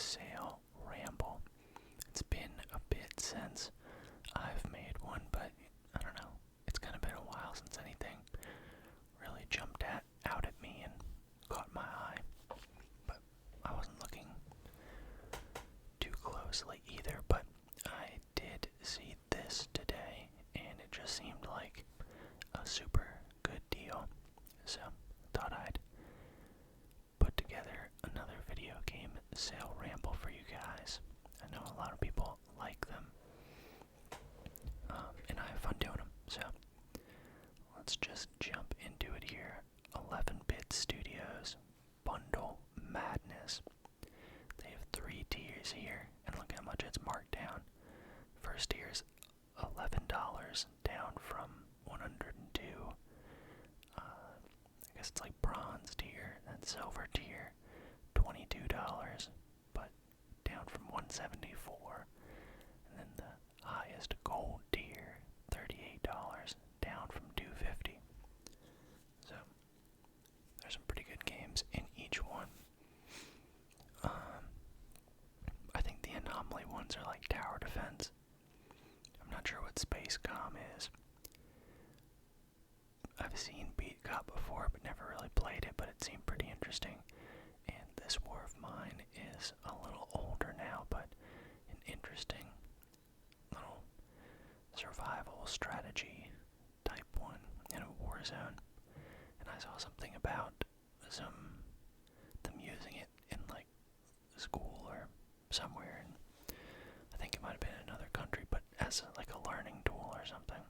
sale Ramble. It's been a bit since I've made one, but I don't know. It's kind of been a while since anything really jumped out at me and caught my eye. But I wasn't looking too closely either. But I did see this today, and it just seemed like a super good deal. So thought I'd put together another video game sale ramble for you guys. I know a lot of people like them, and I have fun doing them. So let's just jump into it here. 11-Bit Studios Bundle Madness. They have 3 tiers here, and look how much it's marked down. First tier is $11, down from 102. I guess it's like bronze tier, then silver tier, $22, but down from 174. And then the highest gold tier, $38, down from 250. So there's some pretty good games in each one. I think the anomaly ones are like tower defense. I'm not sure what Space Com is. I've seen Beat Cop before, but never really played it, but it seemed pretty interesting. And this War of Mine is a little older now, but an interesting little survival strategy type one in a war zone. And I saw something about them using it in like school or somewhere, and I think it might have been in another country, but as like a learning tool or something,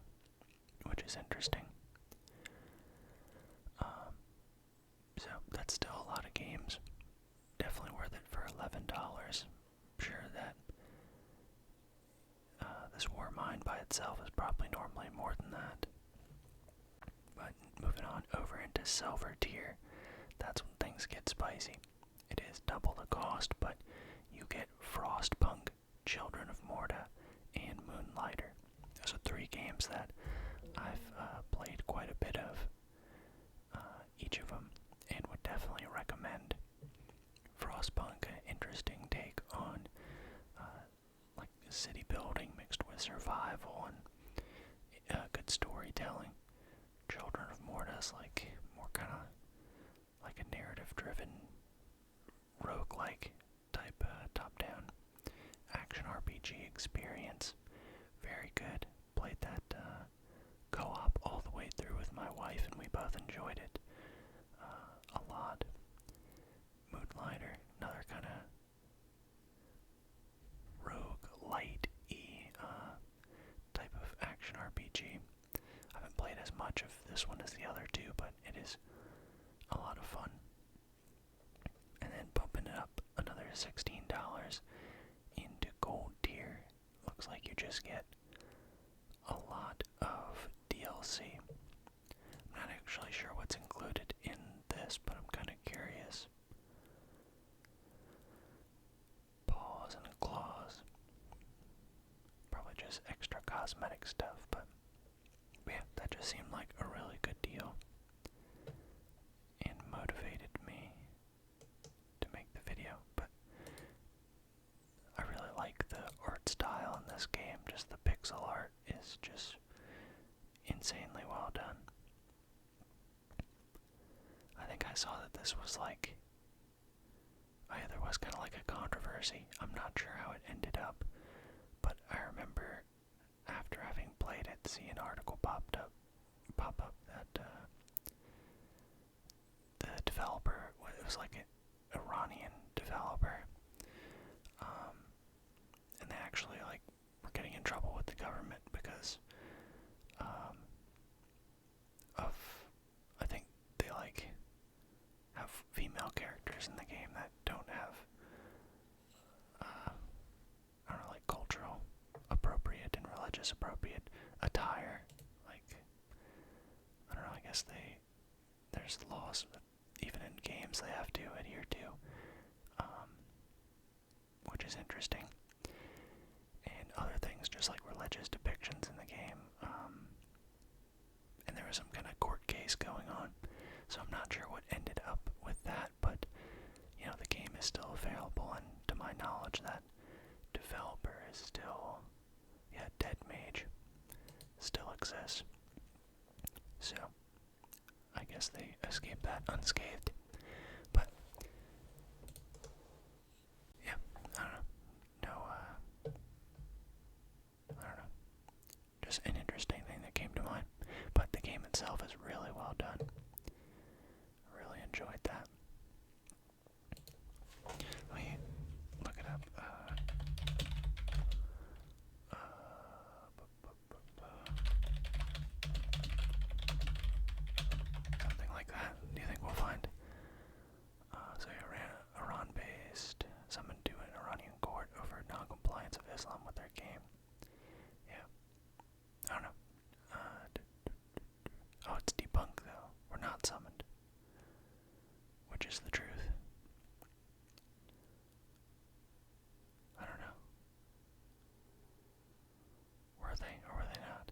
which is interesting. So that's still a lot of games. Definitely worth it for $11. I'm sure that this War of Mine by itself is probably normally more than that. But moving on over into silver tier, that's when things get spicy. It is double the cost, but you get Frostpunk, Children of Morta, and Moonlighter. Those are 3 games that I've played quite a bit of, each of them, and would definitely recommend. Frostpunk, an interesting take on like city building mixed with survival and good storytelling. Children of Morta is like more kind of like a narrative-driven roguelike type top-down action RPG experience. Very good. Played that co-op all the way through with my wife, and we both enjoyed it a lot. Moonlighter, another kind of rogue-light-y type of action RPG. I haven't played as much of this one as the other 2, but it is a lot of fun. And then bumping it up another $16 into gold tier. Looks like you just get a lot of DLC. I'm not actually sure what's included in this, but I'm kind of curious. Paws and claws. Probably just extra cosmetic stuff, but yeah, that just seemed like a really good deal and motivated me to make the video. But I really like the art style in this game. Just the pixel art is just insanely well done. I think I saw that this was like, there was kind of like a controversy. I'm not sure how it ended up, but I remember after having played it, see an article pop up that the developer, it was like an Iranian developer, and they actually like were getting in trouble with the government because of, I think they like have female characters in the game that don't have I don't know, like cultural appropriate and religious appropriate attire. Like, I don't know, I guess there's laws that even in games they have to adhere to, which is interesting. And other things, just like religious depictions in the game. And there was some kind of court case going on, so I'm not sure what ended up with that, but, you know, the game is still available, and to my my knowledge, that developer is still, yeah, Dead Mage still exists. So, I guess they escaped that unscathed. But, yeah, I don't know. I don't know. Just an interesting thing that came to mind. But the game itself is really well done. I really enjoyed that. Let me look it up. Something like that. Do you think we'll find? So Iran-based summoned to an Iranian court over non-compliance of Islam with their game. Yeah. I don't know. Oh, it's debunked though. We're not summoned. Which is the truth. I don't know. Were they or were they not?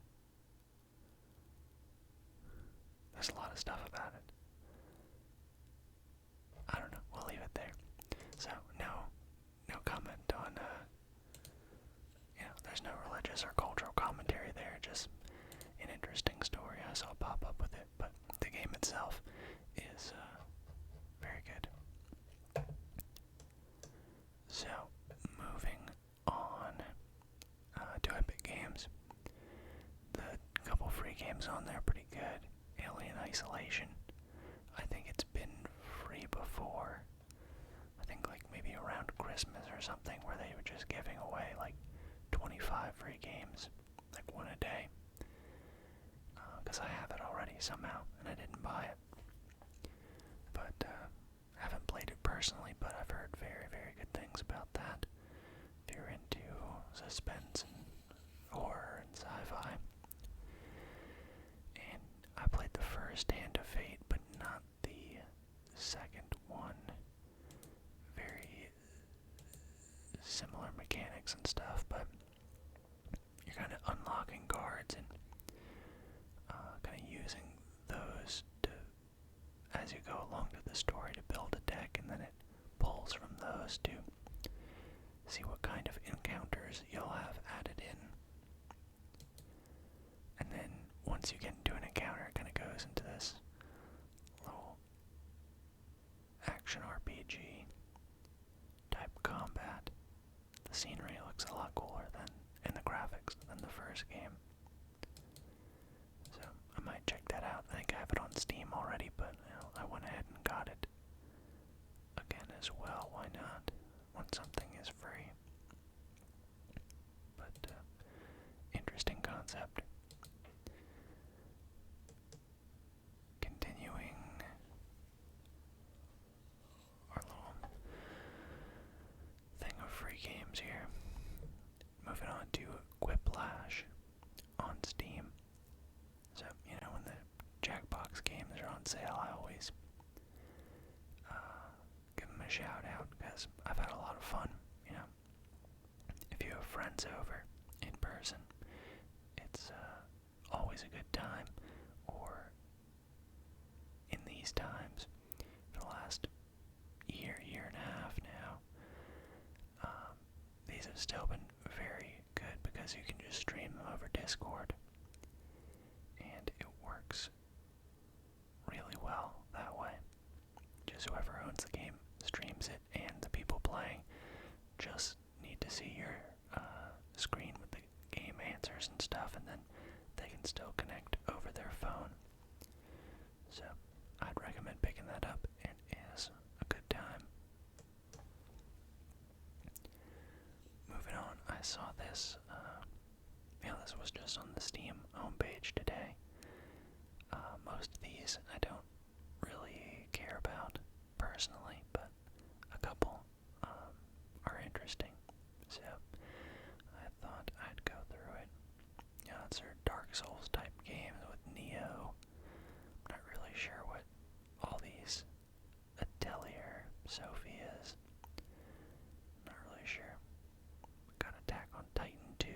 There's a lot of stuff about it. I don't know. We'll leave it there. So no comment on there's no religious or cultural commentary there, just an interesting story I saw pop up with it, but the game itself is very good. So, moving on to Epic Games. The couple free games on there are pretty good. Alien Isolation. I think it's been free before. I think like maybe around Christmas or something, where they were just giving away like 25 free games, like one a day. Because I have it already somehow, and I didn't buy it. But I haven't played it personally, but I've heard very, very good things about that. If you're into suspense and horror and sci-fi. And I played the first Hand of Fate, but not the second one. Very similar mechanics and stuff, but you're kind of unlocking cards and kind of using those to, as you go along to the story, to build a deck, and then it pulls from those to see what kind of encounters you'll have added in. And then once you get into an encounter, it kind of goes into this little action RPG type combat. The scenery looks a lot cooler than, and the graphics, than the first game. So I might check that out. I think I have it on Steam already, but I went ahead and got it again as well. Why not? When something is free. But interesting concept. Continuing our little thing of free games here. Moving on to Quiplash on Steam. So, when the Jackbox games are on sale, I always give them a shout out, because I've had a lot of fun. If you have friends over in person, it's always a good time. Or in these times, for the last year and a half now, these have still been very good because you can just stream them over Discord, and it works really well that way. Just whoever owns the game streams it, and the people playing just need to see your screen with the game answers and stuff, and then they can still connect over their phone. So I'd recommend picking that up. It is a good time. Moving on, I saw this. This was just on the Steam homepage today. Most of these I don't really care about personally, but a couple are interesting. So I thought I'd go through it. It's a Dark Souls type game with Neo. I'm not really sure what all these Atelier Sophias. Not really sure. Got Attack on Titan 2.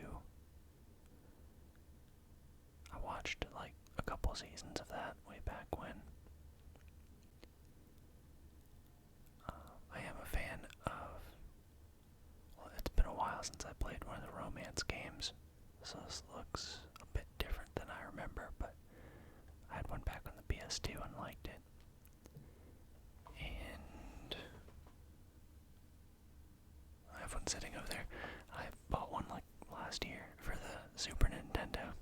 Colossus looks a bit different than I remember, but I had one back on the PS2 and liked it. And I have one sitting over there. I bought one like last year for the Super Nintendo,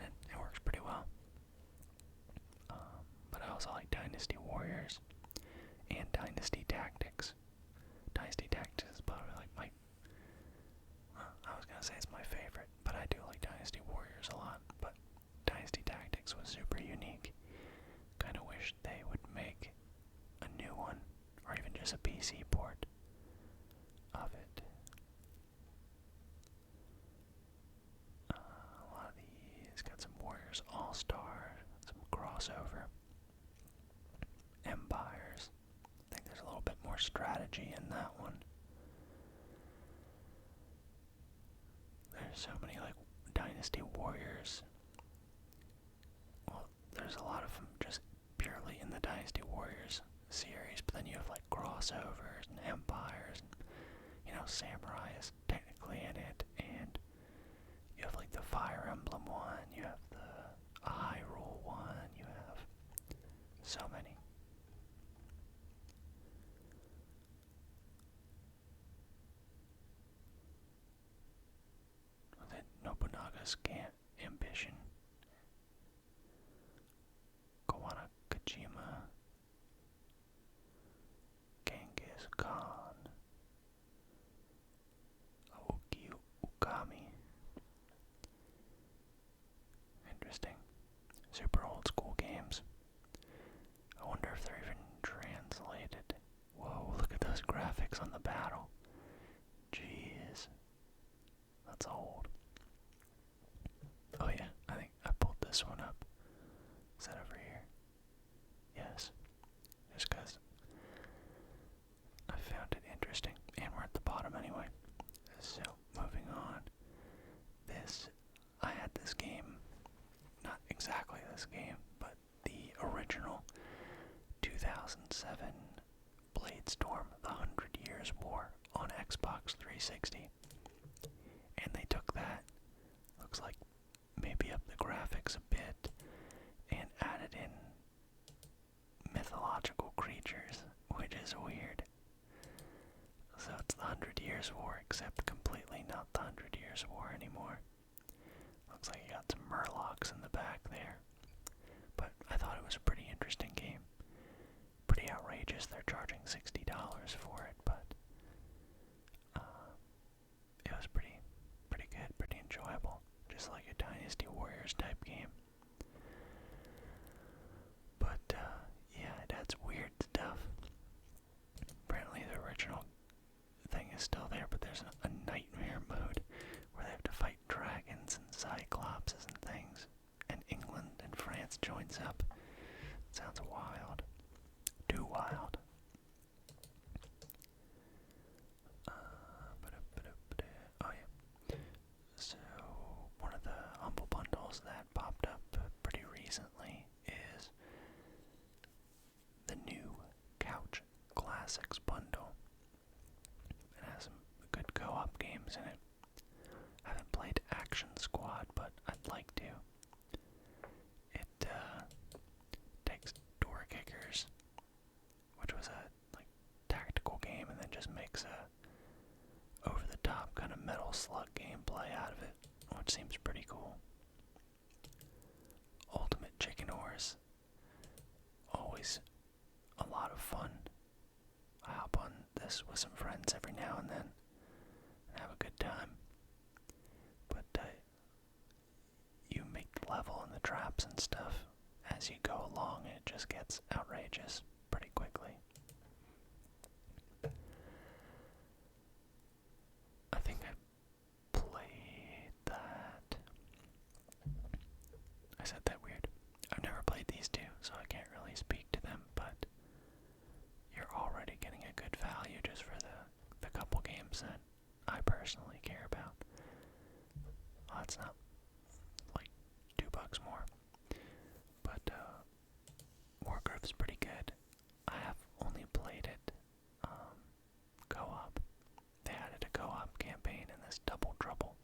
and it works pretty well. But I also like Dynasty Warriors and Dynasty Tactics. Dynasty Tactics is probably like I was gonna say it's my favorite, but I do like Dynasty Warriors a lot. But Dynasty Tactics was super unique. Kind of wish they would make a new one, or even just a PC port of it. A lot of these got some Warriors All-Star, some crossover, Empires. I think there's a little bit more strategy in that one. There's so many like Dynasty Warriors. Well, there's a lot of them just purely in the Dynasty Warriors series, but then you have like crossovers and Empires, and Samurai is technically in it, and you have like the Fire Emblem one, you have the Hyrule one, you have so many. Was it Nobunaga's Ambition? Kawana Kojima, Genghis Khan, Aoki Ukami. Interesting. Super old school games. I wonder if they're even translated. Whoa, look at those graphics on the battle. Jeez. That's old. Oh yeah, I think I pulled this one up. Is that over here? Yes. Just because I found it interesting. And we're at the bottom anyway. So, moving on. I had this game, not exactly this game, but the original 2007 Bladestorm, The 100 Years War on Xbox 360. And they took that, looks like maybe up the graphics a bit, and added in mythological creatures, which is weird. So it's the 100 Years War, except completely not the 100 Years War anymore. Looks like you got some Murlocs in the back there. But I thought it was a pretty interesting game. Pretty outrageous, they're charging $60 for it, but it was pretty good, pretty enjoyable. Just like a Dynasty Warriors type game. But yeah, it adds weird stuff. Apparently the original thing is still there, but there's a nightmare mode where they have to fight dragons and cyclopses and things, and England and France joins up. Sounds wild. Too wild. Oh yeah. So one of the Humble Bundles that popped up pretty recently is the new Couch Classics bundle. It has some good co-op games in it. I haven't played Action Squad, but I'd like to. It takes Door Kickers, which was a tactical game, and then just makes a over-the-top kind of Metal Slug gameplay out of it, which seems pretty cool. Ultimate Chicken Horse, always a lot of fun. I hop on this with some friends every now and then and have a good time. But you make the level and the traps and stuff as you go along, and it just gets outrageous pretty quickly. I think I played that. I said that weird. I've never played these two, so I can't really speak to them, but you're already getting a good value just for the couple games that I personally care about. Well, that's not like $2 more. But Warcraft's pretty good. I have only played it co-op. They added a co-op campaign in this Double Trouble.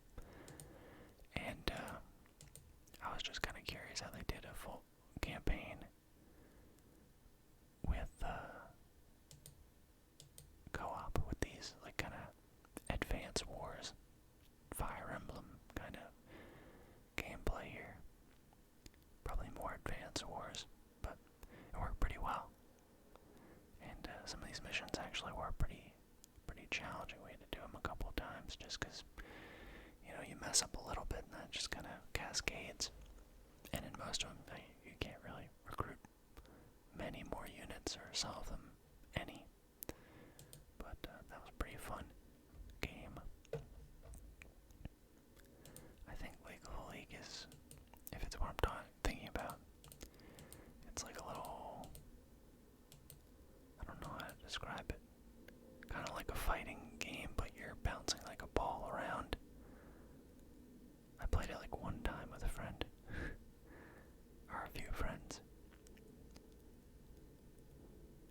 for Advance Wars, but it worked pretty well. And some of these missions actually were pretty challenging. We had to do them a couple of times just because, you mess up a little bit and that just kind of cascades. And in most of them, you can't really recruit many more units or solve them any. But that was a pretty fun game. I think League of the League is, if it's what I'm thinking about, it's like a little, I don't know how to describe it, kind of like a fighting game, but you're bouncing like a ball around. I played it like one time with a friend, or a few friends,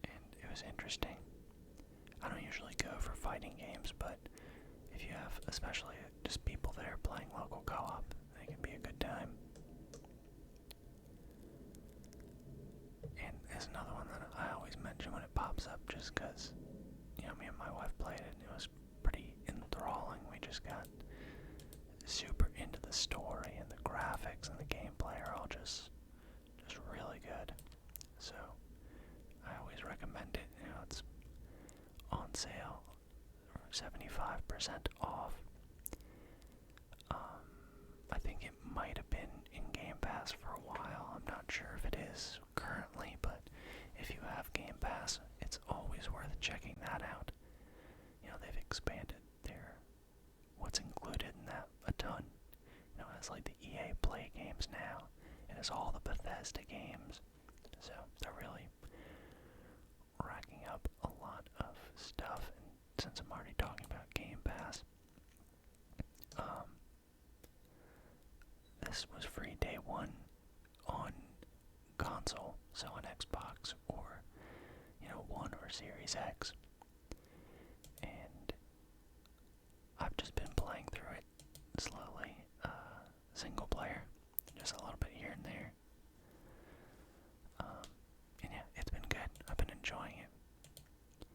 and it was interesting. I don't usually go for fighting games, but if you have, especially just people that are playing local co-op, it can be a good time. And there's another one that I always mention when it pops up, just because, me and my wife played it, and it was pretty enthralling. We just got super into the story, and the graphics and the gameplay are all just really good. So I always recommend it. It's on sale, 75% off. I think it might have been in Game Pass for a while. I'm not sure if it is currently, but if you have Game Pass, it's always worth checking that out. They've expanded what's included in that a ton. It has like the EA Play games now. It has all the Bethesda games. So they're really racking up a lot of stuff. And since I'm already talking about Game Pass, this was free day one on console, so on Xbox or One or Series X. And I've just been playing through it slowly, single player, just a little bit here and there. And yeah, it's been good. I've been enjoying it.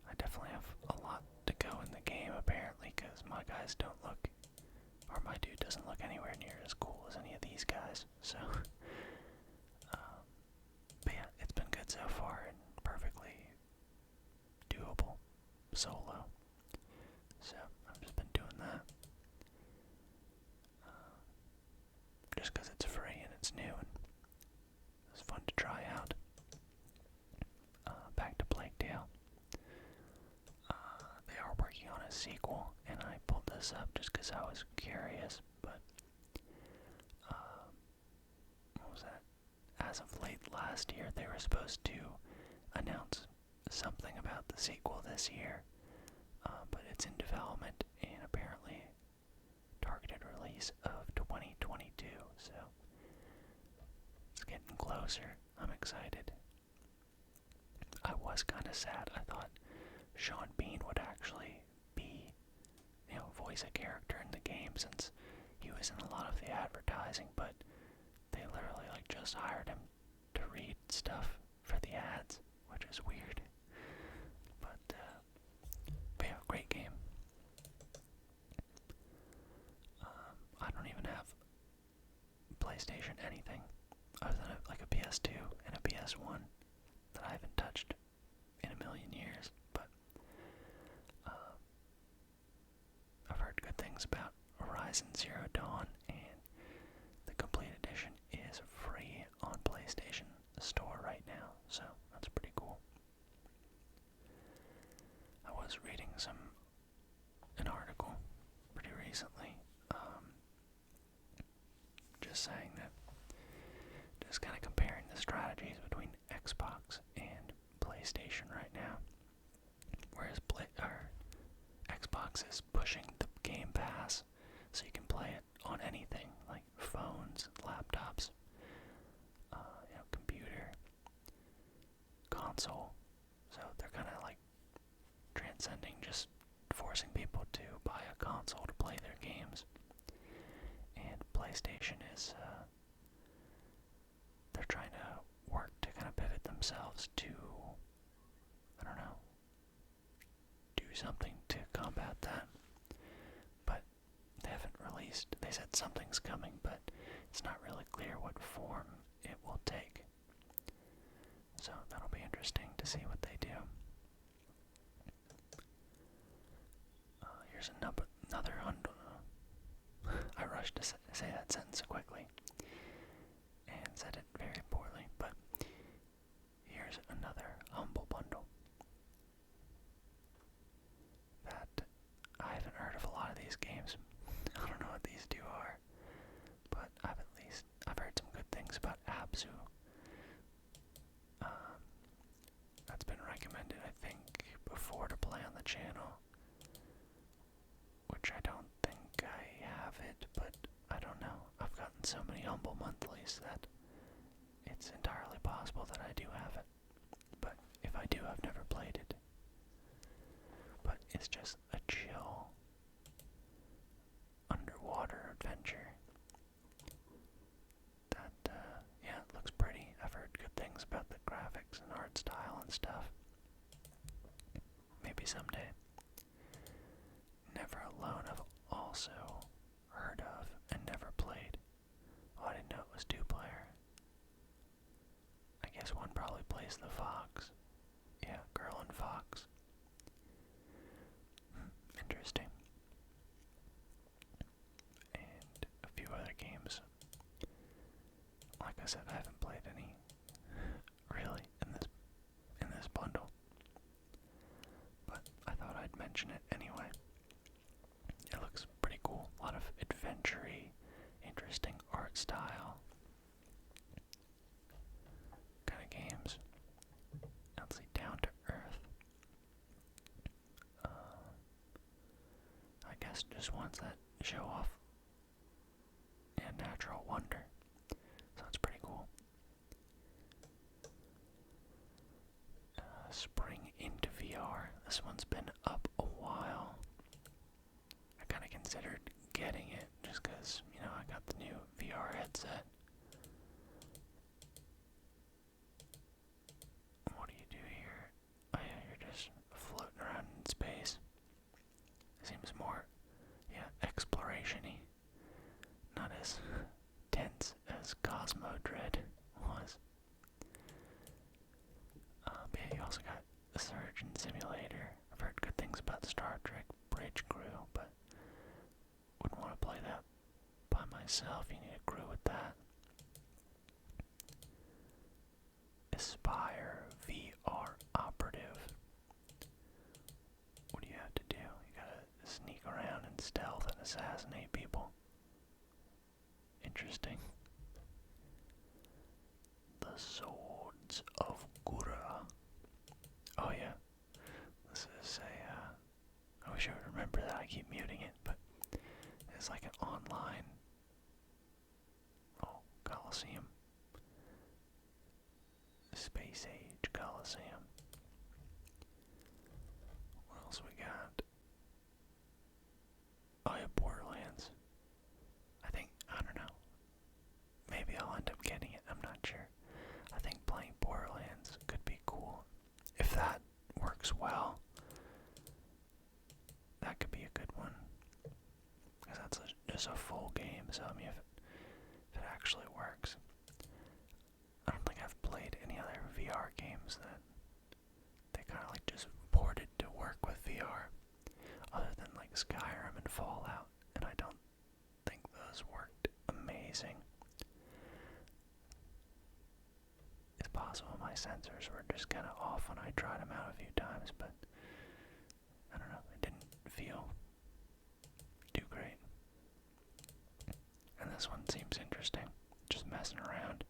I definitely have a lot to go in the game, apparently, because my guys don't look, or my dude doesn't look anywhere near as cool as any of these guys. So, but yeah, it's been good so far and perfectly doable solo. So I've just been doing that. Just because it's free and it's new and it's fun to try out. Back to Plague Tale. They are working on a sequel, and I pulled this up just because I was curious, but what was that? As of late last year, they were supposed to announce something about the sequel this year, but it's in development and apparently targeted release of 2022, so it's getting closer. I'm excited. I was kind of sad. I thought Sean Bean would actually be, voice a character in the game since he was in a lot of the advertising, but they literally just hired him to read stuff for the ads, which is weird. But yeah, great game. I don't even have PlayStation anything other than a PS2 and a PS1 that I haven't touched in a million years, but I've heard good things about Horizon Zero Dawn, and the complete edition is free on PlayStation Store right now, so that's pretty cool. I was reading an article pretty recently, just saying that, just kind of comparing the strategies between Xbox and PlayStation right now, whereas Xbox is pushing the Game Pass so you can play it on anything, like phones, laptops, computer, console. So they're kind of transcending just forcing people to buy a console to play their games. And PlayStation is, they're trying to work to kind of pivot themselves to, I don't know, do something to combat that. But they haven't released, they said something's coming, but it's not really clear what form it channel, which I don't think I have it, but I don't know. I've gotten so many Humble monthlies that it's entirely possible that I do have it. But if I do, I've never played it. But it's just a chill underwater adventure that, yeah, it looks pretty. I've heard good things about the graphics and art style and stuff. Maybe someday. Never Alone I've also heard of and never played. Oh, I didn't know it was two-player. I guess one probably plays the fox. Yeah, girl and fox. Interesting. And a few other games. Like I said, I haven't played any really in this bundle. But I thought I'd mention it anyway. It looks pretty cool. A lot of adventure-y, interesting art style kind of games. Let's see, down to earth. I guess just ones that show off natural wonder. So it's pretty cool. Spring into VR. This one's been up a while. I kind of considered getting it just because, you know, I got the new VR headset. What do you do here? Oh yeah, you're just floating around in space. Seems more, yeah, exploration-y. Not as tense as Cosmo Dread was. But yeah, you also got the Surgeon Simulator. I've heard good things about Star Trek Bridge Crew, but wouldn't want to play that by myself. You need a crew with that. Aspire VR Operative. What do you have to do? You gotta sneak around and stealth and assassinate people. Interesting. The Swords of Gura. Oh yeah. This is I wish I would remember that. I keep muting it, but it's like an online Coliseum. Space Age Coliseum. What else we got? Oh yeah, Borderlands. I don't know. Maybe I'll end up getting it, I'm not sure. I think playing Borderlands could be cool. If that works well, that could be a good one. Because that's just a full game, so I mean, if it actually works. I don't think I've played any other VR games that they kind of like just ported to work with VR, other than like Skyrim and Fallout, and I don't think those worked amazing. It's possible my sensors were just kind of off when I tried them out a few times, but I don't know, it didn't feel too great. And this one seems interesting, just messing around.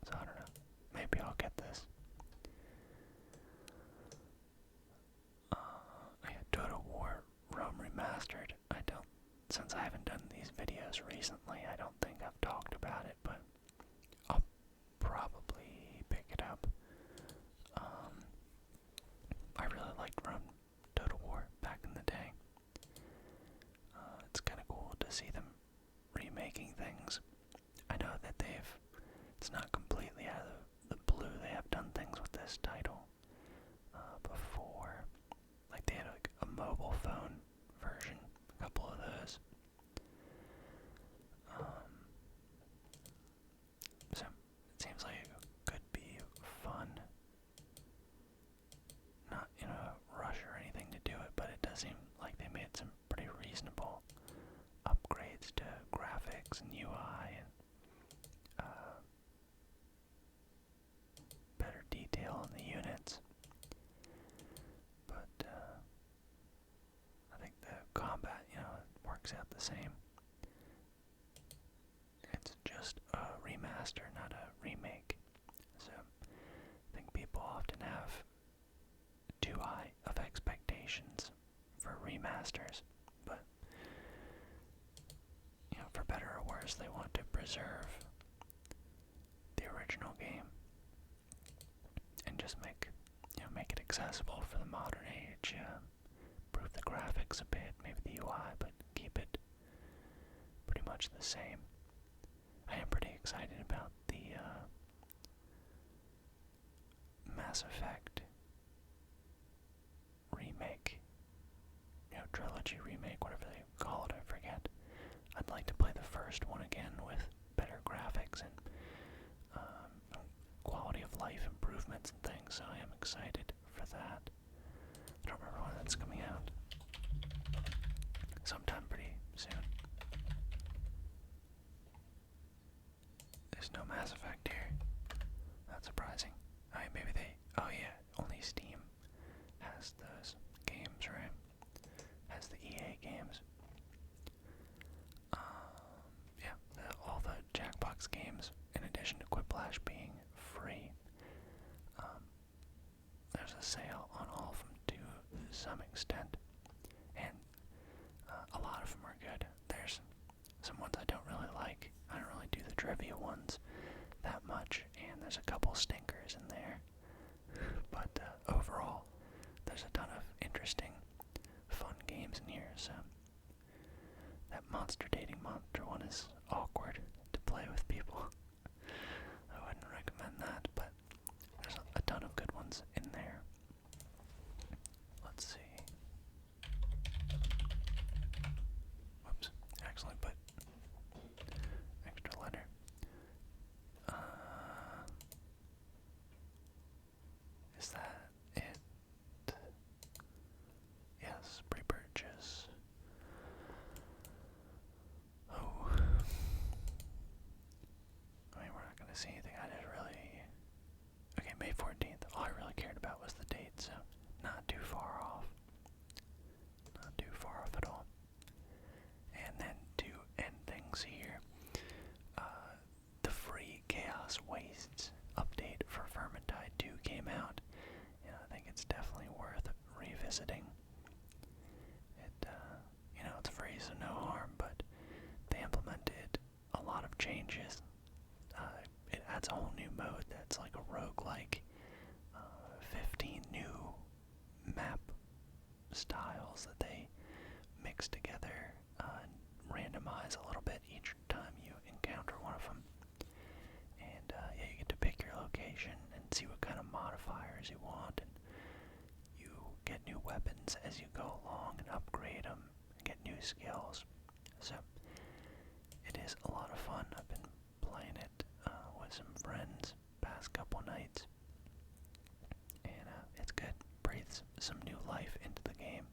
So I don't know, maybe I'll get this. Yeah, Total War Rome Remastered. Since I haven't done these videos recently, I don't think I've talked about it, but I'll probably pick it up. I really liked Rome Total War back in the day. It's kind of cool to see them remaking things. I know that it's not completely out of the blue. They have done things with this title before. Like they had a mobile phone version, a couple of those. So it seems like it could be fun. Not in a rush or anything to do it, but it does seem like they made some pretty reasonable upgrades to graphics and UI and better detail in the units. But I think the combat, works out the same. It's just a remaster, not a remake. So remasters, but for better or worse, they want to preserve the original game and just make it accessible for the modern age. Improve the graphics a bit, maybe the UI, but keep it pretty much the same. I am pretty excited about the Mass Effect remake, trilogy remake, whatever they call it, I forget. I'd like to play the first one again with better graphics and quality of life improvements and things, so I am excited for that. I don't remember when that's coming out. Sometime pretty soon. There's no Mass Effect here. That's surprising. Maybe oh yeah, only Steam has those games, right? Has the EA games. Yeah, all the Jackbox games, in addition to Quiplash being free. There's a sale on all of them to some extent, and a lot of them are good. There's some ones I don't really like. I don't really do the trivia ones that much, and there's a couple stinkers in there. But overall, there's a ton of interesting, fun games in here, so that Monster Dating Monster one is awkward to play with people. I wouldn't recommend that, but there's a ton of good ones in there. Let's see. Whoops, actually put extra letter. Is that it? Yes, pre-purchase. Oh. I mean, we're not going to see anything. I didn't really... Okay, May 14th. All I really cared about was the date, so not too far off. Not too far off at all. And then to end things here, the free Chaos Wastes update for Vermintide 2 came out, and I think it's definitely worth revisiting. It's free, so no harm, but they implemented a lot of changes. It adds a whole new mode that's like a roguelike, 15 new map styles that they mix together and randomize a little bit each time you encounter one of them. And yeah, you get to pick your location and see what kind of modifiers you want, and you get new weapons as you go along and upgrade them and get new skills. So it is a lot of fun. I've been playing it with some friends past couple nights, and it's good. Breathes some new life into the game.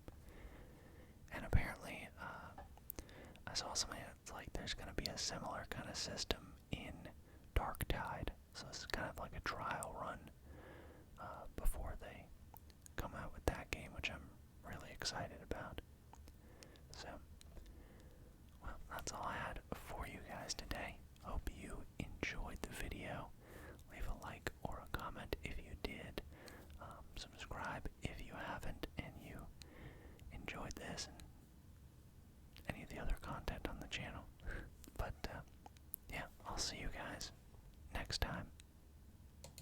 And apparently, I saw something that's like there's going to be a similar kind of system in Darktide. So this is kind of like a trial run before they come out with that game, which I'm really excited